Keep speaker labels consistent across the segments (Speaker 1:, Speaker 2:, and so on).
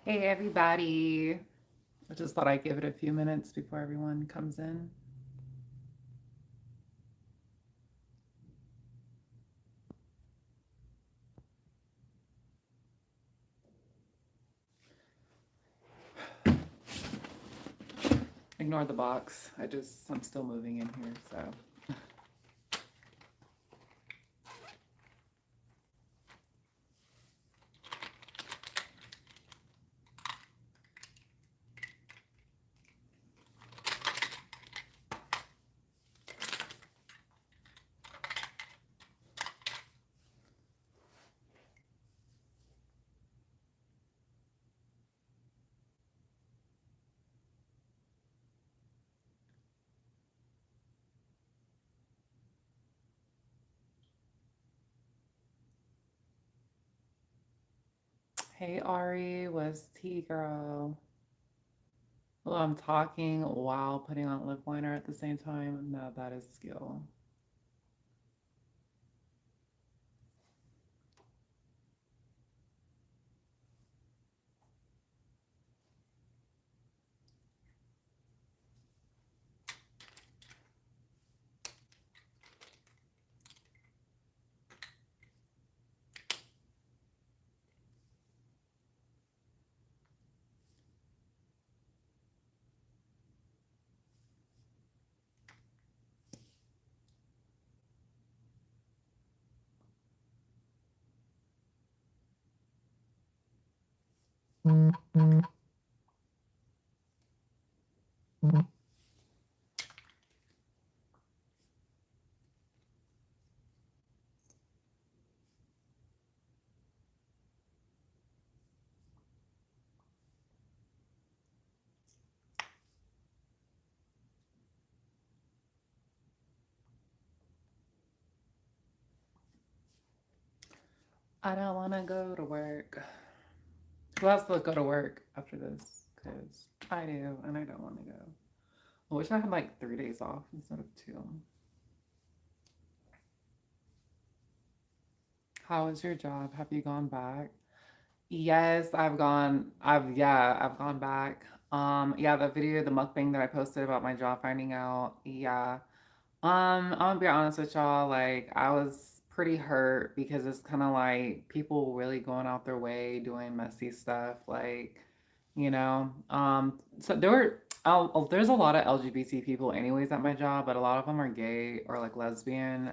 Speaker 1: Hey everybody. I just thought I'd give it a few minutes before everyone comes in. Ignore the box. I'm still moving in here, so. Hey Ari, what's tea girl? Well, I'm talking while putting on lip liner at the same time. No, that is skill. I don't want to go to work. Who else will go to work after this? Because I do, and I don't want to go. I wish I had like 3 days off instead of two. How is your job? Have you gone back? Yes, I've gone back. Yeah, the video, the mukbang that I posted about my job finding out. Yeah. I'm gonna be honest with y'all, like I was pretty hurt because it's kind of like people really going out their way doing messy stuff, like, so there's a lot of LGBT people anyways at my job, but a lot of them are gay or like lesbian.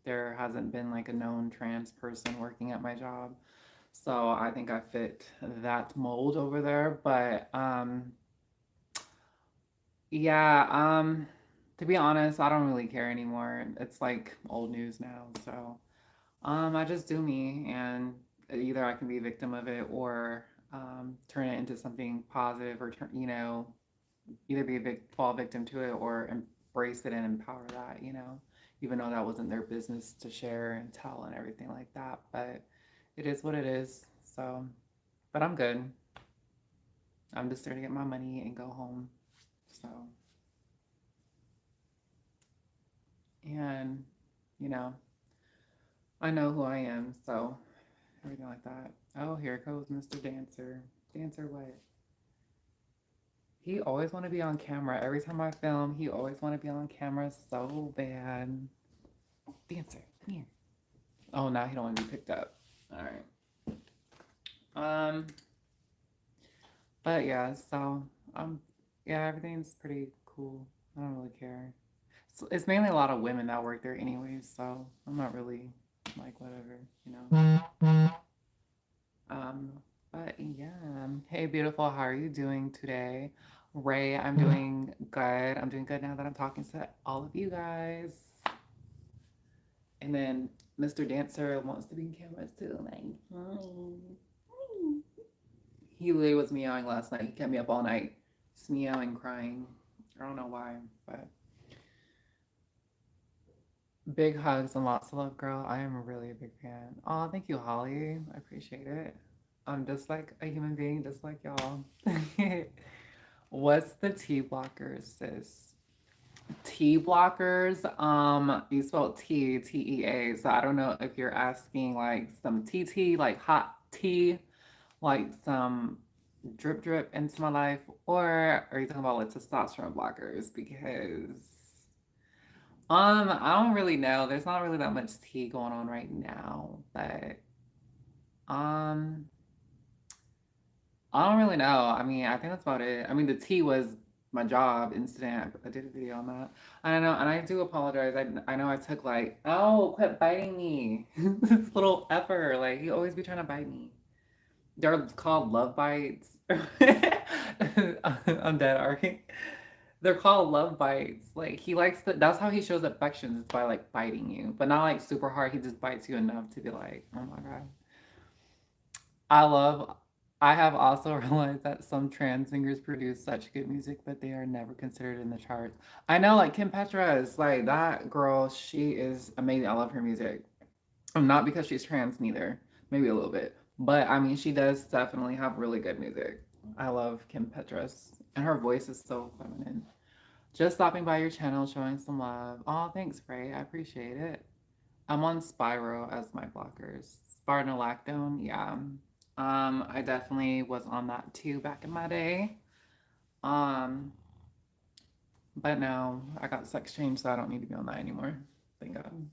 Speaker 1: There hasn't been like a known trans person working at my job. So I think I fit that mold over there. But yeah, to be honest, I don't really care anymore. It's like old news now. So I just do me, and either I can be a victim of it or turn it into something positive, or either be a fall victim to it or embrace it and empower that. Even though that wasn't their business to share and tell and everything like that. But it is what it is. So, but I'm good. I'm just there to get my money and go home. So, and you know, I know who I am, so everything like that. Oh, here goes Mr. Dancer. Dancer what? He always want to be on camera. Every time I film, he always want to be on camera so bad. Dancer, come here. Oh, now he don't want to be picked up. All right. Um, but yeah, so yeah, everything's pretty cool. I don't really care. It's mainly a lot of women that work there anyways, so I'm not really like whatever. Um, but yeah. Hey beautiful, how are you doing today? Ray, I'm doing good. I'm doing good now that I'm talking to all of you guys. And then Mr. Dancer wants to be in cameras too. Like, he literally was meowing last night. He kept me up all night, just meowing, crying. I don't know why, but big hugs and lots of love, girl. I am really a big fan. Oh, thank you, Holly. I appreciate it. I'm just like a human being, just like y'all. What's the T blockers, sis? T blockers, you spelled TEA. So I don't know if you're asking like some TT, like hot tea, like some drip drip into my life, or are you talking about like testosterone blockers? Because I don't really know. There's not really that much tea going on right now, but um I don't really know. I mean, I think that's about it. I mean, the tea was my job incident. I did a video on that. I don't know, and I do apologize. I know I took like, oh, quit biting me. This little effer. Like, he always be trying to bite me. They're called love bites. I'm dead, Ari. They're called love bites. Like, he likes to, that's how he shows affections, is by like biting you, but not like super hard. He just bites you enough to be like, oh my God. I love I have also realized that some trans singers produce such good music, but they are never considered in the charts. I know, like Kim Petra is like that girl, she is amazing. I love her music. Not because she's trans neither. Maybe a little bit. But I mean she does definitely have really good music. I love Kim Petras. And her voice is so feminine. Just stopping by your channel, showing some love. Oh, thanks, Ray. I appreciate it. I'm on Spyro as my blockers. Spironolactone, yeah. I definitely was on that too back in my day. Um, but now I got sex change, so I don't need to be on that anymore. Thank God.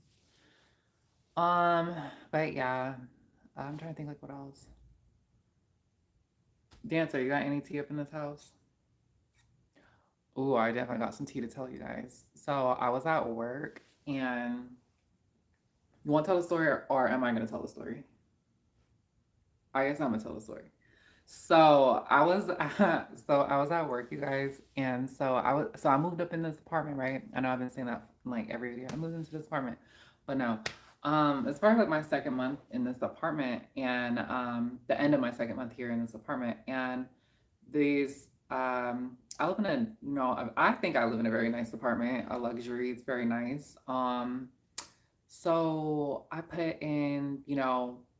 Speaker 1: Um, but yeah, I'm trying to think like what else. Dancer, you got any tea up in this house? Ooh, I definitely got some tea to tell you guys. So I was at work, and you want to tell the story, or am I going to tell the story? I guess I'm gonna tell the story. So I was so I was at work, you guys, and so I moved up in this apartment, right? I know I've been saying that like every video. I moved into this apartment, but no, it's probably like my second month in this apartment, and the end of my second month here in this apartment, and these I live in a no, I think I live in a very nice apartment, a luxury. It's very nice. So I put in,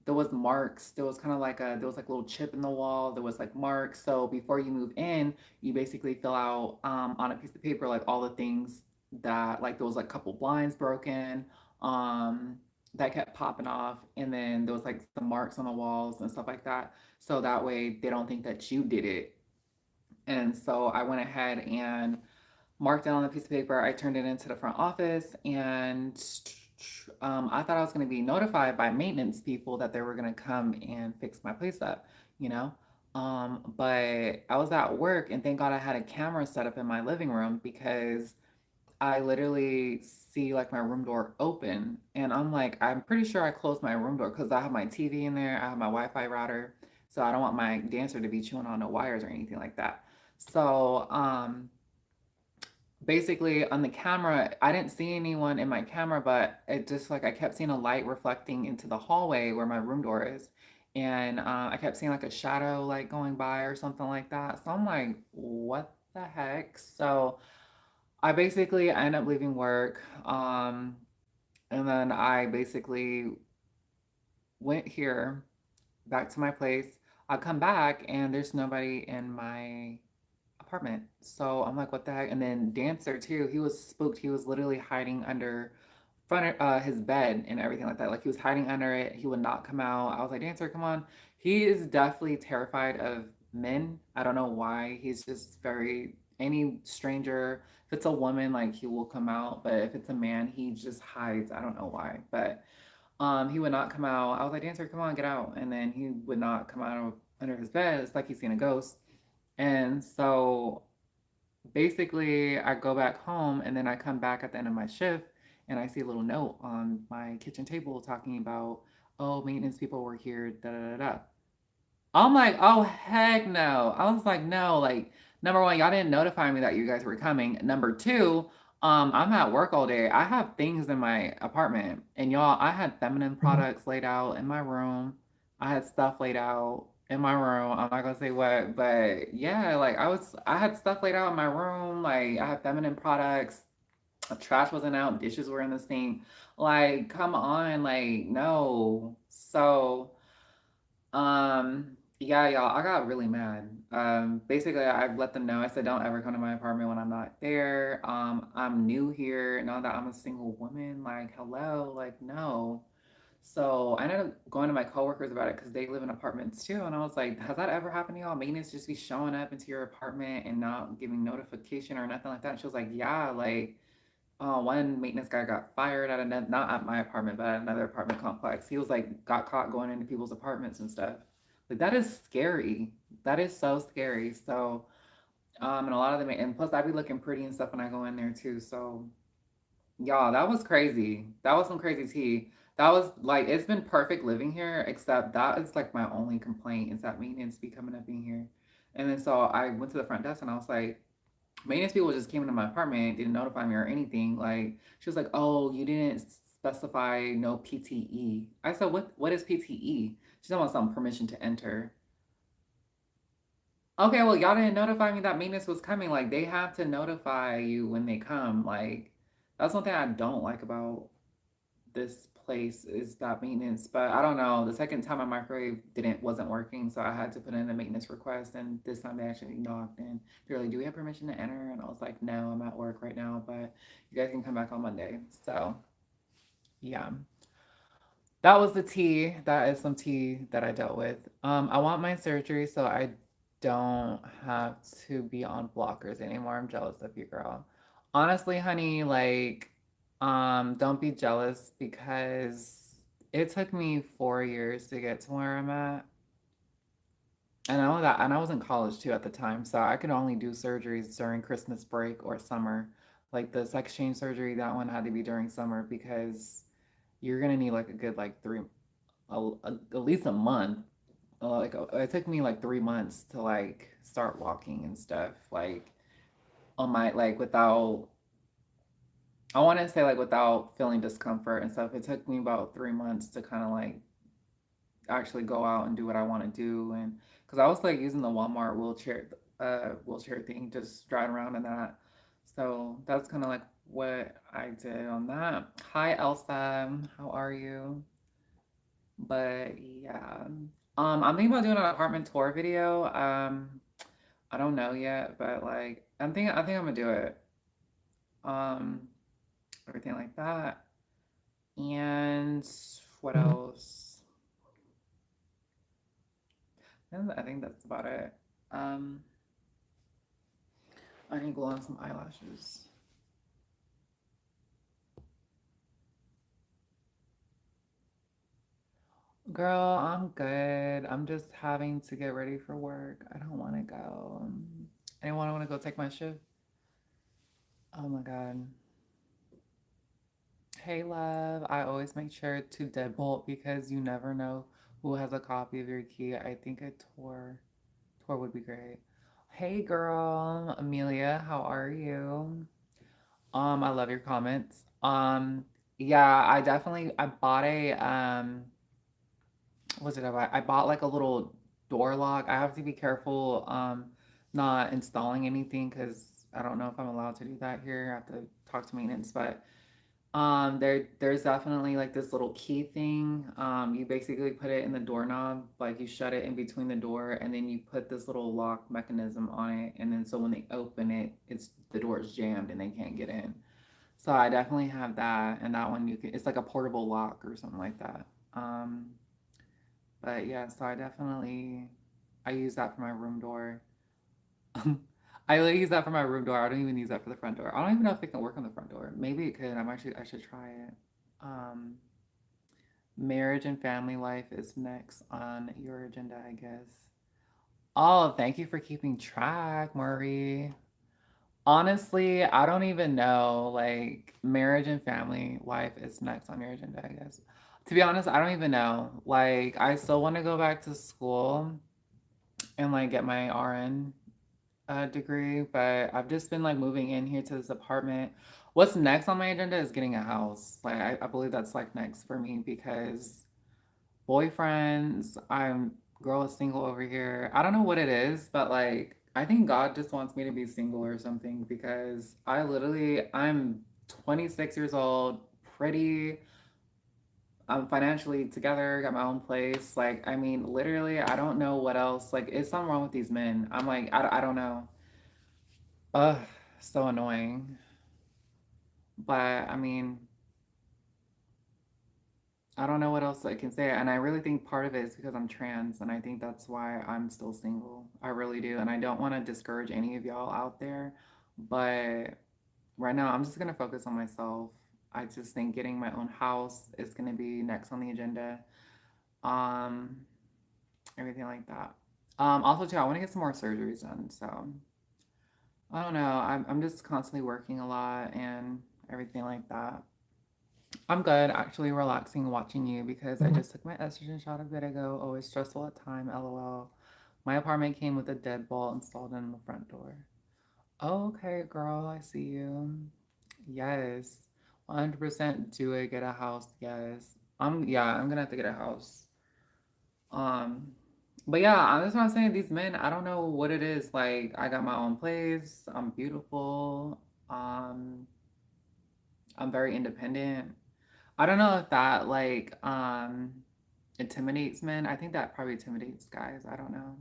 Speaker 1: there was marks. There was kind of like there was like a little chip in the wall. There was like marks. So before you move in, you basically fill out on a piece of paper like all the things that like there was like a couple blinds broken, um, that kept popping off, and then there was like some marks on the walls and stuff like that. So that way they don't think that you did it. And so I went ahead and marked it on a piece of paper. I turned it into the front office, and I thought I was going to be notified by maintenance people that they were going to come and fix my place up, you know. But I was at work, and thank God I had a camera set up in my living room because I literally see like my room door open, and I'm like, I'm pretty sure I closed my room door because I have my TV in there, I have my Wi-Fi router, so I don't want my dancer to be chewing on the wires or anything like that. So, basically on the camera, I didn't see anyone in my camera, but it just like I kept seeing a light reflecting into the hallway where my room door is. And I kept seeing like a shadow like going by or something like that. So I'm like, what the heck? So I end up leaving work. And then I basically went here back to my place. I come back and there's nobody in my apartment. So I'm like, what the heck? And then Dancer too, he was spooked. He was literally hiding under front of his bed and everything like that. Like he was hiding under it. He would not come out. I was like, Dancer, come on. He is definitely terrified of men. I don't know why. He's just very any stranger. If it's a woman, like he will come out, but if it's a man, he just hides. I don't know why, but he would not come out. I was like, Dancer, come on, get out. And then he would not come out of under his bed. It's like he's seen a ghost. And so basically, I go back home and then I come back at the end of my shift and I see a little note on my kitchen table talking about, oh, maintenance people were here, da da da da. I'm like, oh, heck no. I was like, no, like, Number one, y'all didn't notify me that you guys were coming. Number two, I'm at work all day. I have things in my apartment, and y'all, I had feminine products laid out in my room. I had stuff laid out in my room. I'm not gonna say what, but yeah, like I had stuff laid out in my room. Like I had feminine products. Trash wasn't out. Dishes were in the sink. Like, come on, like no. So. Yeah, y'all, I got really mad. Basically, I let them know. I said, don't ever come to my apartment when I'm not there. I'm new here. Now that I'm a single woman, like, hello, like, no. So I ended up going to my coworkers about it because they live in apartments too. And I was like, has that ever happened to y'all? Maintenance just be showing up into your apartment and not giving notification or nothing like that. And she was like, yeah, like, one maintenance guy got fired at another, not at my apartment, but at another apartment complex. He was like, got caught going into people's apartments and stuff. Like that is scary. That is so scary. So, and a lot of them, and plus I be looking pretty and stuff when I go in there too. So, y'all, that was crazy. That was some crazy tea. That was like, it's been perfect living here, except that is like my only complaint is that maintenance be coming up in here. And then so I went to the front desk and I was like, maintenance people just came into my apartment, didn't notify me or anything. Like she was like, "Oh, you didn't specify no PTE." I said, "What is PTE?" She said, "Want some permission to enter." Okay, well, y'all didn't notify me that maintenance was coming. Like they have to notify you when they come. Like that's one thing I don't like about this place is that maintenance. But I don't know. The second time my microwave didn't wasn't working, so I had to put in a maintenance request. And this time they actually knocked and they're like, "Do we have permission to enter?" And I was like, "No, I'm at work right now, but you guys can come back on Monday." So yeah, that was the tea. That is some tea that I dealt with. I want my surgery so I don't have to be on blockers anymore. I'm jealous of you, girl. Honestly, honey, like, don't be jealous because it took me 4 years to get to where I'm at. And I know that, and I was in college too at the time, so I could only do surgeries during Christmas break or summer. Like the sex change surgery, that one had to be during summer because you're gonna need like a good like at least a month. It took me like 3 months to like start walking and stuff. Like on my like without I want to say like without feeling discomfort and stuff. It took me about 3 months to kind of like actually go out and do what I want to do, and because I was like using the Walmart wheelchair thing, just driving around in that. So that's kind of like what I did on that. Hi Elsa, how are you? But yeah, I'm thinking about doing an apartment tour video. I don't know yet, but like I think I'm gonna do it. Um, Everything like that. And what else? And I think that's about it. Um, I need to glue on some eyelashes. Girl, I'm good. I'm just having to get ready for work. I don't want to go. Anyone want to go take my shift? Oh my God. Hey, love. I always make sure to deadbolt because you never know who has a copy of your key. I think a tour would be great. Hey, girl. Amelia, how are you? I love your comments. Yeah, I bought a what did I buy? I bought like a little door lock. I have to be careful not installing anything because I don't know if I'm allowed to do that here. I have to talk to maintenance, but there's definitely like this little key thing. You basically put it in the doorknob, like you shut it in between the door, and then you put this little lock mechanism on it, and then so when they open it, it's the door is jammed and they can't get in. So I definitely have that, and that one it's like a portable lock or something like that. Um, but yeah, so I use that for my room door. I literally use that for my room door. I don't even use that for the front door. I don't even know if it can work on the front door. Maybe it could. I should try it. Um, Marriage and family life is next on your agenda, I guess. Oh, thank you for keeping track, Marie. Honestly, I don't even know. Like, marriage and family life is next on your agenda, I guess. To be honest, I don't even know. Like, I still want to go back to school and like get my RN. degree, but I've just been like moving in here to this apartment. What's next on my agenda is getting a house. Like I believe that's like next for me because boyfriends, I'm girl is single over here. I don't know what it is, but like I think God just wants me to be single or something because I'm 26 years old, pretty, I'm financially together, got my own place. Like, I mean, literally, I don't know what else. Like, is something wrong with these men? I'm like, I don't know. Ugh, so annoying. But I mean, I don't know what else I can say. And I really think part of it is because I'm trans, and I think that's why I'm still single. I really do. And I don't want to discourage any of y'all out there. But right now, I'm just going to focus on myself. I just think getting my own house is going to be next on the agenda. Um, Everything like that. Also, too, I want to get some more surgeries done. So I don't know. I'm just constantly working a lot and everything like that. I'm good, actually relaxing watching you because I just took my estrogen shot a bit ago. Always stressful at time, lol. My apartment came with a deadbolt installed in the front door. Oh, okay, girl, I see you. Yes, 100% do it. Get a house. Yes, I'm gonna have to get a house. Um, but yeah, that's what I'm saying. These men, I don't know what it is. Like, I got my own place. I'm beautiful. Um, I'm very independent. I don't know if that intimidates men. I think that probably intimidates guys. I don't know.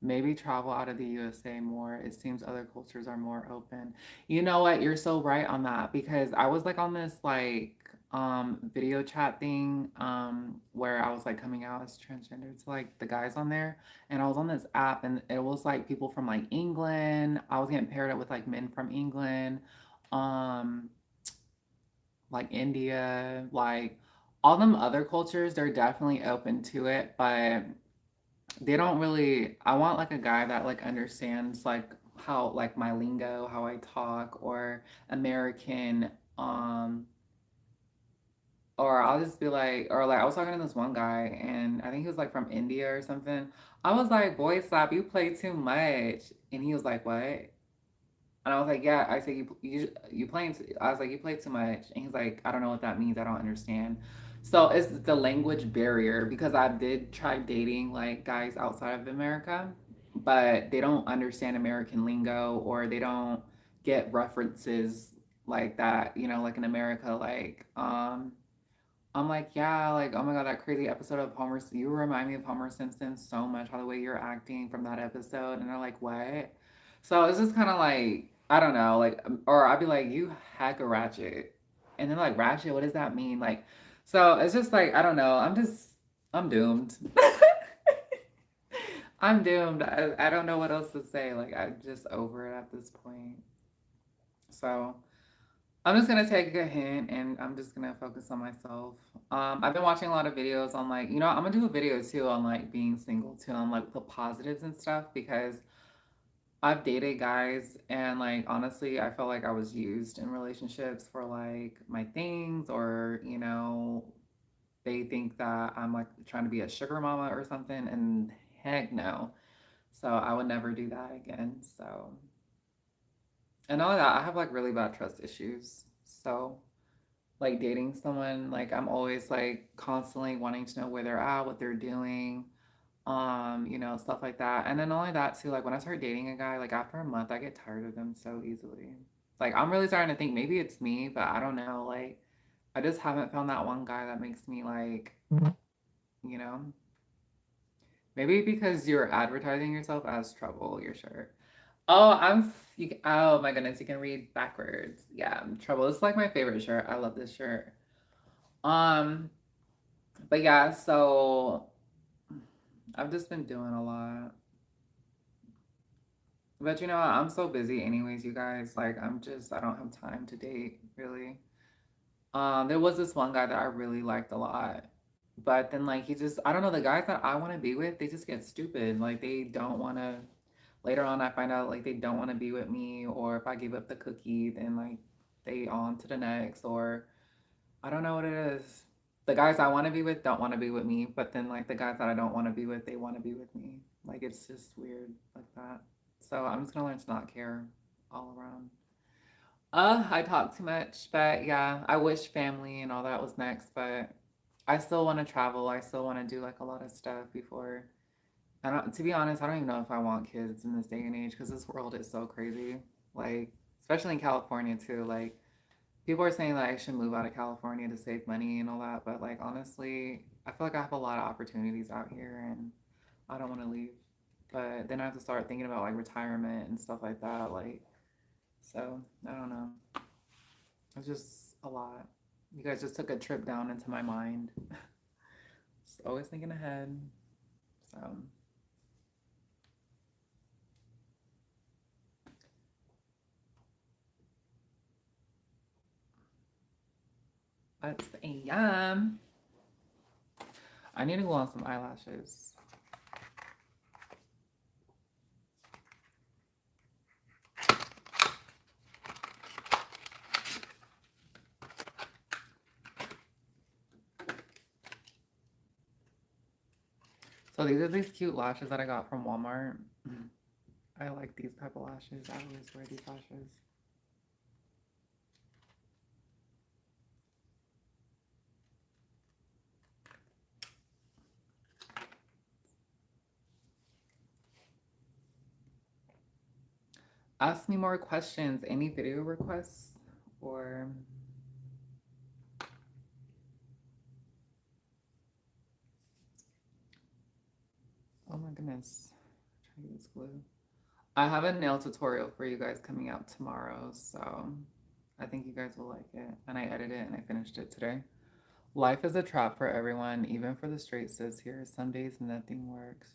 Speaker 1: Maybe travel out of the USA more. It seems other cultures are more open. You know what? You're so right on that because I was like on this video chat thing where I was like coming out as transgender to like the guys on there, and I was on this app and it was like people from like England. I was getting paired up with like men from England, um like India, like all them other cultures, they're definitely open to it, but they don't really. I want like a guy that like understands like how like my lingo, how I talk, or American, or I'll just be like, or like I was talking to this one guy and I think he was like from India or something. I was like, boy, stop, you play too much. And he was like, what? And I was like, yeah. I said, you playing. I was like, you play too much. And he's like, I don't know what that means. I don't understand. So it's the language barrier because I did try dating like guys outside of America, but they don't understand American lingo or they don't get references like that. You know, like in America, I'm like, yeah, like, oh my God, that crazy episode of Homer. You remind me of Homer Simpson so much, how the way you're acting from that episode. And they're like, what? So it's just kind of like, I don't know, like, or I'd be like, you hack a ratchet. And then like, ratchet, what does that mean? Like, so it's just like, I don't know. I'm doomed. I'm doomed. I don't know what else to say. Like, I'm just over it at this point. So. I'm just gonna take a hint and I'm just gonna focus on myself. I've been watching a lot of videos on like, I'm gonna do a video too on like being single too, on like the positives and stuff because I've dated guys and like honestly, I felt like I was used in relationships for like my things or, they think that I'm like trying to be a sugar mama or something and heck no. So I would never do that again. So, and all that, I have like really bad trust issues. So like dating someone, like I'm always like constantly wanting to know where they're at, what they're doing, stuff like that. And then not only that too, like when I start dating a guy, like after a month I get tired of them so easily. Like I'm really starting to think maybe it's me, but I don't know. Like I just haven't found that one guy that makes me like, you know, maybe because you're advertising yourself as trouble, your shirt. Oh, oh my goodness, you can read backwards. Yeah, trouble. It's like my favorite shirt. I love this shirt. Um, But yeah, so I've just been doing a lot. But I'm so busy anyways, you guys. Like I don't have time to date really. There was this one guy that I really liked a lot. But then like I don't know, the guys that I want to be with, they just get stupid. Like they don't want to later on I find out like they don't want to be with me or if I give up the cookie, then like they on to the next or I don't know what it is. The guys I want to be with don't want to be with me, but then like the guys that I don't want to be with, they want to be with me. Like it's just weird like that. So I'm just gonna learn to not care all around. I talk too much, but yeah, I wish family and all that was next, but I still want to travel. I still want to do like a lot of stuff before. I don't, to be honest, I don't even know if I want kids in this day and age because this world is so crazy. Like, especially in California too. Like, people are saying that I should move out of California to save money and all that, but like honestly, I feel like I have a lot of opportunities out here and I don't want to leave. But then I have to start thinking about like retirement and stuff like that. Like, so I don't know. It's just a lot. You guys just took a trip down into my mind. Just always thinking ahead. So that's I need to go on some eyelashes. So these are these cute lashes that I got from Walmart. I like these type of lashes. I always wear these lashes. Ask me more questions. Any video requests? Or, oh my goodness. Try to use glue. I have a nail tutorial for you guys coming out tomorrow. So I think you guys will like it. And I edited it and I finished it today. Life is a trap for everyone, even for the straight cis here. Some days nothing works.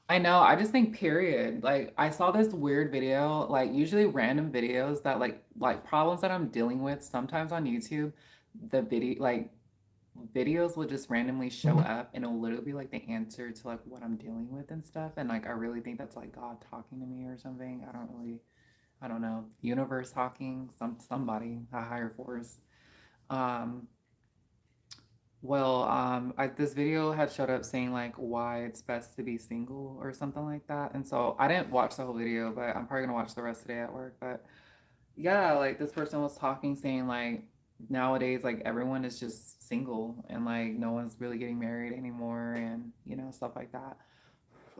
Speaker 1: I know. I just think period. Like I saw this weird video, like usually random videos that like problems that I'm dealing with sometimes on YouTube, the video like videos will just randomly show up and it'll literally be like the answer to like what I'm dealing with and stuff. And like I really think that's like God talking to me or something. I don't know. Universe talking, somebody, a higher force. Um this video had showed up saying like why it's best to be single or something like that. And so I didn't watch the whole video, but I'm probably gonna watch the rest today at work. But yeah, like this person was talking saying like nowadays like everyone is just single and like no one's really getting married anymore and stuff like that.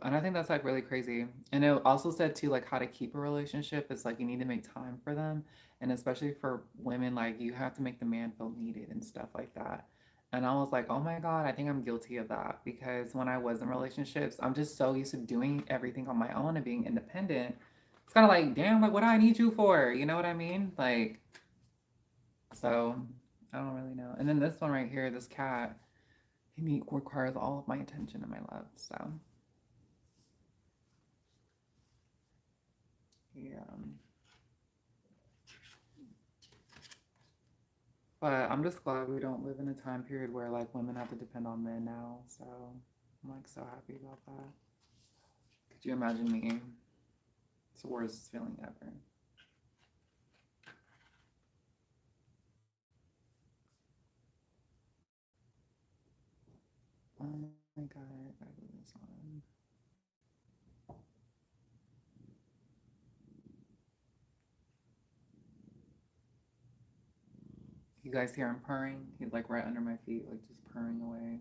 Speaker 1: And I think that's like really crazy. And it also said too like how to keep a relationship is like you need to make time for them. And especially for women, like you have to make the man feel needed and stuff like that. And I was like, oh my God, I think I'm guilty of that because when I was in relationships, I'm just so used to doing everything on my own and being independent. It's kind of like, damn, like what do I need you for? You know what I mean? Like, so I don't really know. And then this one right here, this cat, he requires all of my attention and my love. So yeah. But I'm just glad we don't live in a time period where like women have to depend on men now. So I'm like so happy about that. Could you imagine me? It's the worst feeling ever. Oh my God, I gotta do this on. You guys hear him purring? He's like right under my feet, like just purring away.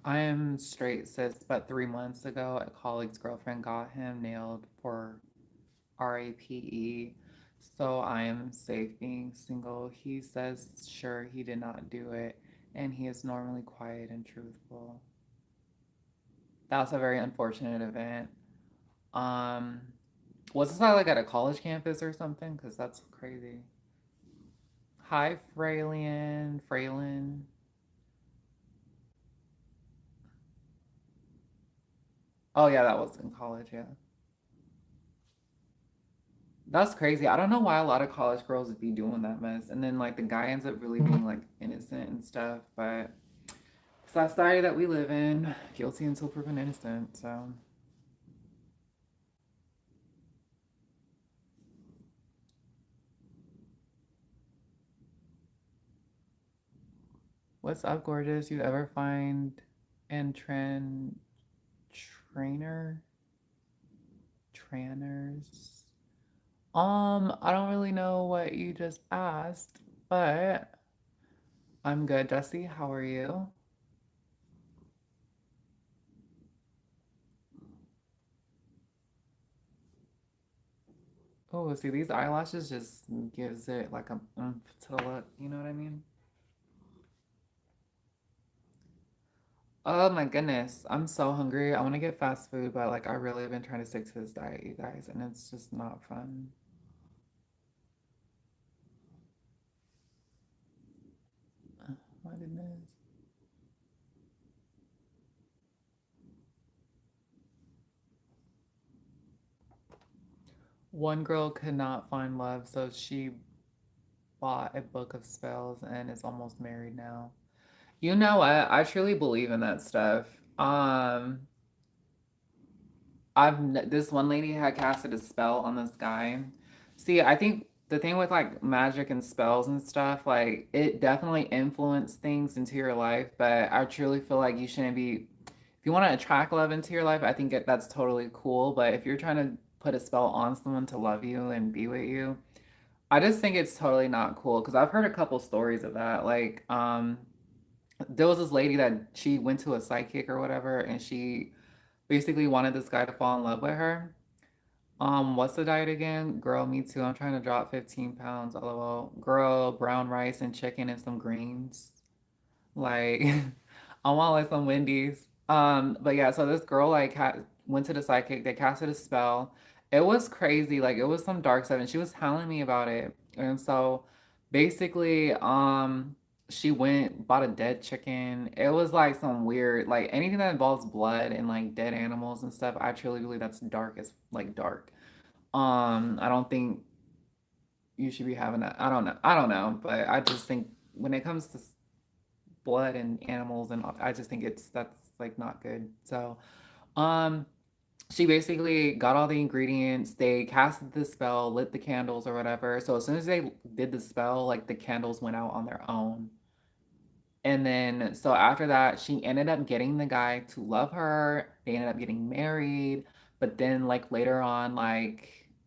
Speaker 1: I am straight cis, but 3 months ago, a colleague's girlfriend got him nailed for RAPE. So I am safe being single. He says, sure, he did not do it, and he is normally quiet and truthful. That's a very unfortunate event. Um, was this like at a college campus or something? Because that's crazy. Hi, Fraylin. Fraylin. Oh yeah, that was in college, yeah. That's crazy. I don't know why a lot of college girls would be doing that mess. And then like the guy ends up really being like innocent and stuff, but it's that society that we live in, guilty until proven innocent. So what's up, gorgeous? You ever find and trainer trainers? I don't really know what you just asked, but I'm good, Jesse. How are you? Oh, see, these eyelashes just gives it like a to the look. You know what I mean? Oh my goodness, I'm so hungry. I want to get fast food, but like I really have been trying to stick to this diet, you guys, and it's just not fun. My goodness. One girl could not find love, so she bought a book of spells and is almost married now. You know what? I truly believe in that stuff. This one lady had casted a spell on this guy. See, I think the thing with like magic and spells and stuff, like it definitely influenced things into your life, but I truly feel like you shouldn't be if you want to attract love into your life, I think that's totally cool, but if you're trying to put a spell on someone to love you and be with you, I just think it's totally not cool because I've heard a couple stories of that. Like there was this lady that she went to a psychic or whatever and she basically wanted this guy to fall in love with her. What's the diet again? Girl, me too. I'm trying to drop 15 pounds. LOL. Girl, brown rice and chicken and some greens. Like, I want like some Wendy's. But yeah, so this girl went to the psychic. They casted a spell. It was crazy. Like, it was some dark stuff, and she was telling me about it. And so, basically, she went bought a dead chicken. It was like some weird, like anything that involves blood and like dead animals and stuff. I truly believe that's dark as like dark. I don't think you should be having that. I don't know. I don't know, but I just think when it comes to blood and animals and I just think that's like not good. So, um, she basically got all the ingredients. They casted the spell, lit the candles or whatever. So as soon as they did the spell, like the candles went out on their own. And then, so after that, she ended up getting the guy to love her. They ended up getting married. But then, like, later on, I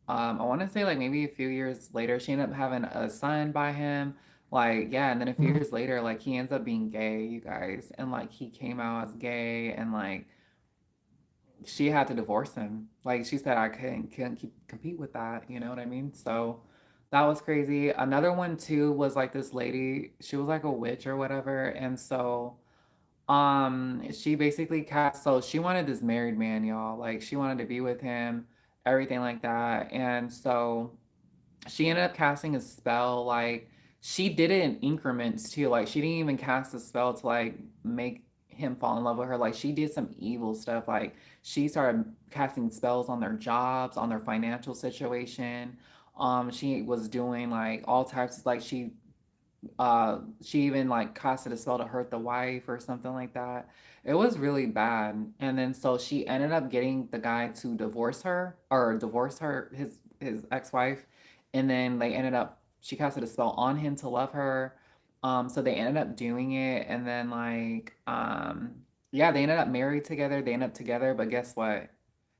Speaker 1: want to say, like, maybe a few years later, she ended up having a son by him. Like, yeah. And then a few years later, like, he ends up being gay, you guys. And, like, he came out as gay. And, like, she had to divorce him. Like, she said, I couldn't compete with that. You know what I mean? So, that was crazy. Another one, too, was like this lady. She was like a witch or whatever. And so, she basically cast so she wanted this married man, y'all. Like she wanted to be with him, everything like that. And so she ended up casting a spell, like she did it in increments too. Like she didn't even cast a spell to like make him fall in love with her. Like she did some evil stuff. Like she started casting spells on their jobs, on their financial situation. She was doing like all types of like she even like casted a spell to hurt the wife or something like that. It was really bad. And then so she ended up getting the guy to divorce her his ex-wife. And then they ended up she casted a spell on him to love her. So they ended up doing it and then yeah, they ended up married together. They ended up together, but guess what?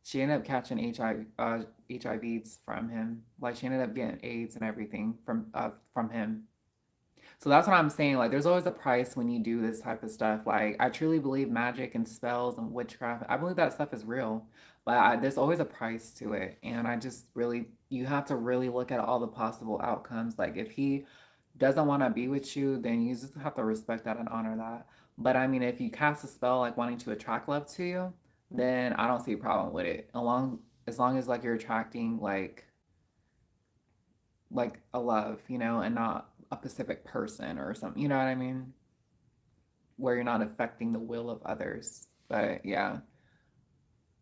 Speaker 1: She ended up catching HIVs from him. Like she ended up getting AIDS and everything from him. So that's what I'm saying. Like, there's always a price when you do this type of stuff. Like, I truly believe magic and spells and witchcraft. I believe that stuff is real, but there's always a price to it. And I just really, you have to really look at all the possible outcomes. Like, if he doesn't want to be with you, then you just have to respect that and honor that. But I mean, if you cast a spell like wanting to attract love to you, then I don't see a problem with it. As long as like you're attracting like a love, and not a specific person or something. You know what I mean? Where you're not affecting the will of others. But yeah.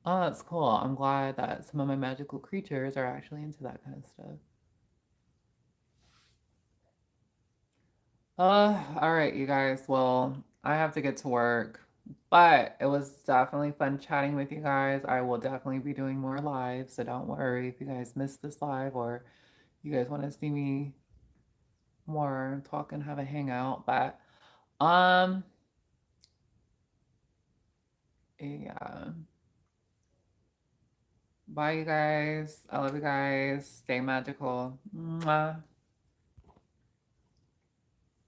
Speaker 1: Oh, that's cool. I'm glad that some of my magical creatures are actually into that kind of stuff. All right, you guys. Well, I have to get to work, but it was definitely fun chatting with you guys. I will definitely be doing more live, so don't worry if you guys missed this live or you guys want to see me more talk and have a hangout. But um, yeah. Bye, you guys. I love you guys. Stay magical. Mwah.